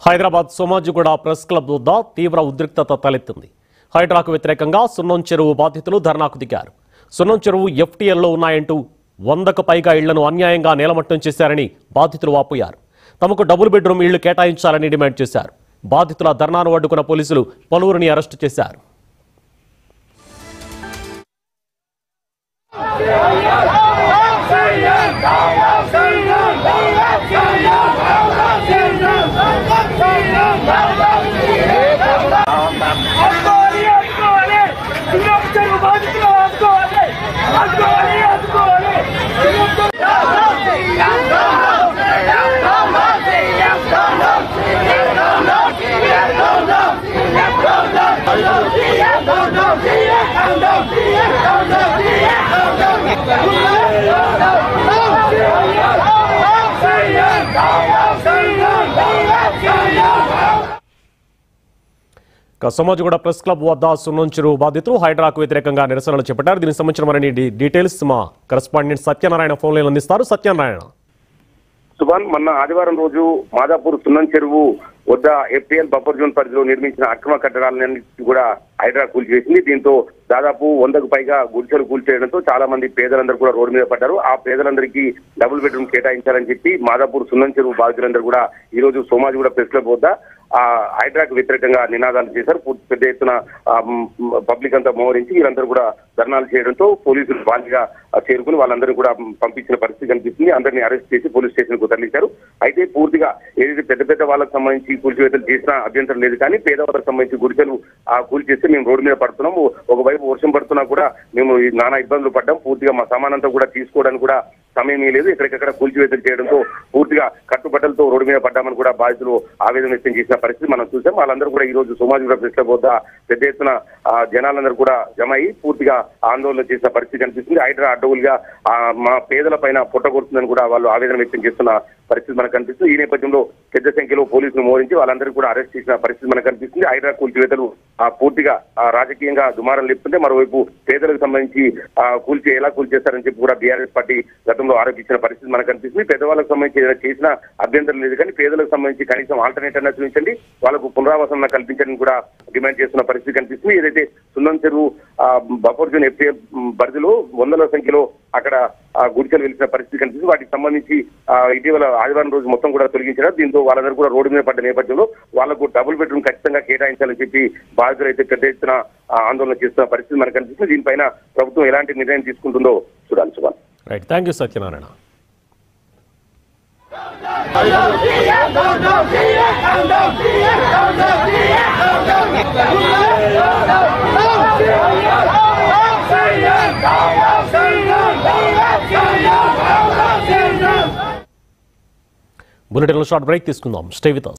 Hyderabad Somajiguda press club వద్ద తీవ్ర ఉద్రిక్తత తలెత్తింది. హైడ్రాకు వ్యతిరేకంగా సున్నం చెరువు బాధితులు ధర్నాకు దిగారు. సున్నం చెరువు ఎఫ్టీఎల్లో ఉన్నాయంటూ 100కు పైగా ఇళ్లను అన్యాయంగా నేలమట్టం చేశారని బాధితులు వాపోయారు. తమకు డబుల్ బెడ్రూమ్ ఇళ్లు కేటాయించాలని డిమాండ్ చేశారు. బాధితుల ధర్నాను అడ్డుకున్న పోలీసులు పలువురిని అరెస్టు చేశారు. సోమాజిగూడ ప్రెస్ క్లబ్ వద్ద సున్నం చెరువు బాధితులు హైడ్రాకు వ్యతిరేకంగా నిరసనలు చేపట్టారు. దీనికి సంబంధించిన మరిన్ని డీటెయిల్స్ మా కరెస్పాండెంట్ సత్యనారాయణ ఫోన్ లైన్ అందిస్తారు. సత్యనారాయణ, సుభాన్, మొన్న ఆదివారం రోజు మాదాపూర్ సున్నం చెరువు వద్ద ఎఫ్టీఎల్ బఫర్ జోన్ పరిధిలో నిర్మించిన అక్రమ కట్టడాలన్నీ కూడా హైడ్రా కూల్చేసింది. దీంతో దాదాపు 100కు పైగా గుడిసెలు కూల్చేయడంతో చాలా మంది పేదలందరూ కూడా రోడ్డు మీద పడ్డారు. ఆ పేదలందరికీ డబుల్ బెడ్రూమ్ కేటాయించాలని చెప్పి మాదాపూర్ సున్నం చెరువు బాధితులందరూ కూడా ఈ రోజు సోమాజిగూడ ప్రెస్ క్లబ్ వద్ద హైడ్రాకు వ్యతిరేకంగా నినాదాలు చేశారు. పెద్ద ఎత్తున పబ్లిక్ అంతా మోహరించి వీరందరూ కూడా ధర్నాలు చేయడంతో పోలీసులు భారీగా చేరుకుని వాళ్ళందరూ కూడా పంపించిన పరిస్థితి కనిపిస్తుంది. అందరినీ అరెస్ట్ చేసి పోలీస్ స్టేషన్ కు తరలించారు. అయితే పూర్తిగా ఏదైతే పెద్ద పెద్ద వాళ్ళకి సంబంధించి కూల్చివేతలు చేసినా అభ్యంతరం లేదు, కానీ పేదవాళ్ళకి సంబంధించి గుడిసెలు కూల్చేస్తే మేము రోడ్డు మీద పడుతున్నాము. ఒకవైపు వర్షం పడుతున్నా కూడా మేము నానా ఇబ్బందులు పడ్డాం. పూర్తిగా మా సామానంతా కూడా తీసుకోవడానికి కూడా సమయం లేదు. ఎక్కడికక్కడ కూల్చివేతలు చేయడంతో పూర్తిగా కట్టుబట్టలతో రోడ్డు మీద పడ్డామని కూడా బాధితులు ఆవేదన వ్యక్తం చేసిన పరిస్థితి మనం చూసాం. వాళ్ళందరూ కూడా ఈ రోజు సోమాజిగూడ ప్రెస్ క్లబ్ వద్ద పెద్ద ఎత్తున జనాలందరూ కూడా జమ అయ్యి పూర్తిగా ఆందోళన చేసిన పరిస్థితి కనిపిస్తుంది. హైడ్రా అడ్డవులుగా మా పేదల పైన పుట్టగొడుతుందని కూడా వాళ్ళు ఆవేదన వ్యక్తం చేస్తున్న పరిస్థితి మనకు కనిపిస్తుంది. ఈ నేపథ్యంలో పెద్ద సంఖ్యలో పోలీసులు మోహరించి వాళ్ళందరూ కూడా అరెస్ట్ చేసిన పరిస్థితి మనకు కనిపిస్తుంది. హైడ్రా కూల్చివేతలు పూర్తిగా రాజకీయంగా దుమారం లేపుతుంటే మరోవైపు పేదలకు సంబంధించి ఎలా కూల్చేస్తారని చెప్పి కూడా బీఆర్ఎస్ పార్టీ గతంలో ఆరోపించిన పరిస్థితి మనకు కనిపిస్తుంది. పేదవాళ్ళకు సంబంధించి ఏదైనా చేసిన అభ్యంతరం లేదు, కానీ పేదలకు సంబంధించి కనీసం ఆల్టర్నేట్ అన్న చూపించండి, వాళ్ళకు పునరావాసం కల్పించడానికి కూడా డిమాండ్ చేస్తున్న పరిస్థితి కనిపిస్తుంది. ఏదైతే సున్నం చెరువు బఫర్ జోన్ ఎఫ్టీఎల్ పరిధిలో 100ల సంఖ్యలో అక్కడ గుడిసెలు వెలిసిన పరిస్థితి కనిపిస్తుంది. వాటికి సంబంధించి ఇటీవల ఆదివారం రోజు మొత్తం కూడా తొలగించారు. దీంతో వాళ్ళందరూ కూడా రోడ్డు మీద పడ్డ నేపథ్యంలో వాళ్లకు డబుల్ బెడ్రూమ్ ఖచ్చితంగా కేటాయించాలని చెప్పి బాధితులు అయితే పెద్ద ఎత్తున ఆందోళన చేస్తున్న పరిస్థితి మనకు కనిపిస్తుంది. దీనిపైన ప్రభుత్వం ఎలాంటి నిర్ణయం తీసుకుంటుందో చూడాలి. Subhan, right, thank you Satyanarayana. బులెటిన్లో షార్ట్ బ్రేక్ తీసుకుందాం. Stay with us.